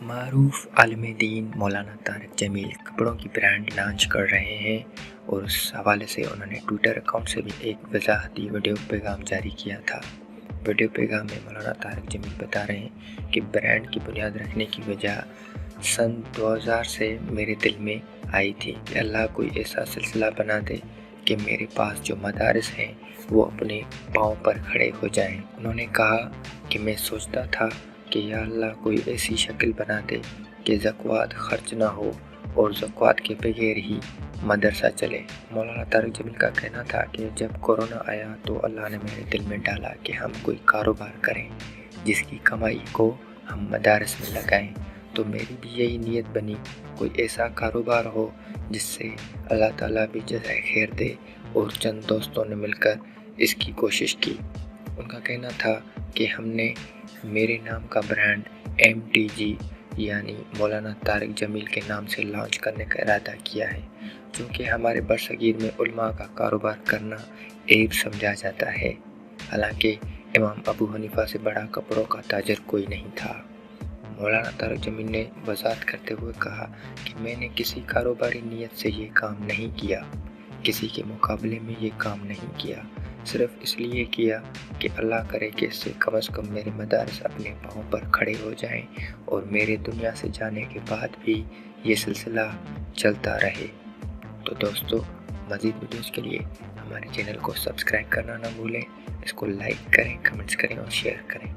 معروف عالم دین مولانا طارق جمیل کپڑوں کی برانڈ لانچ کر رہے ہیں اور اس حوالے سے انہوں نے ٹویٹر اکاؤنٹ سے بھی ایک وضاحتی ویڈیو پیغام جاری کیا تھا۔ ویڈیو پیغام میں مولانا طارق جمیل بتا رہے ہیں کہ برانڈ کی بنیاد رکھنے کی وجہ سن 2000 سے میرے دل میں آئی تھی کہ اللہ کوئی ایسا سلسلہ بنا دے کہ میرے پاس جو مدارس ہیں وہ اپنے پاؤں پر کھڑے ہو جائیں۔ انہوں نے کہا کہ میں سوچتا تھا کہ یا اللہ کوئی ایسی شکل بنا دے کہ زکوٰۃ خرچ نہ ہو اور زکوٰۃ کے بغیر ہی مدرسہ چلے۔ مولانا طارق جمیل کا کہنا تھا کہ جب کورونا آیا تو اللہ نے میرے دل میں ڈالا کہ ہم کوئی کاروبار کریں جس کی کمائی کو ہم مدارس میں لگائیں، تو میری بھی یہی نیت بنی کوئی ایسا کاروبار ہو جس سے اللہ تعالیٰ بھی جزائے خیر دے، اور چند دوستوں نے مل کر اس کی کوشش کی۔ ان کا کہنا تھا کہ ہم نے میرے نام کا برانڈ MTG یعنی مولانا طارق جمیل کے نام سے لانچ کرنے کا ارادہ کیا ہے، چونکہ ہمارے برصغیر میں علماء کا کاروبار کرنا عیب سمجھا جاتا ہے، حالانکہ امام ابو حنیفہ سے بڑا کپڑوں کا تاجر کوئی نہیں تھا۔ مولانا طارق جمیل نے وضاحت کرتے ہوئے کہا کہ میں نے کسی کاروباری نیت سے یہ کام نہیں کیا، کسی کے مقابلے میں یہ کام نہیں کیا، صرف اس لیے کیا کہ اللہ کرے کہ اس سے کم میرے مدارس اپنے پاؤں پر کھڑے ہو جائیں اور میرے دنیا سے جانے کے بعد بھی یہ سلسلہ چلتا رہے۔ تو دوستو، مزید ویڈیوز کے لیے ہمارے چینل کو سبسکرائب کرنا نہ بھولیں، اس کو لائک کریں، کمنٹس کریں اور شیئر کریں۔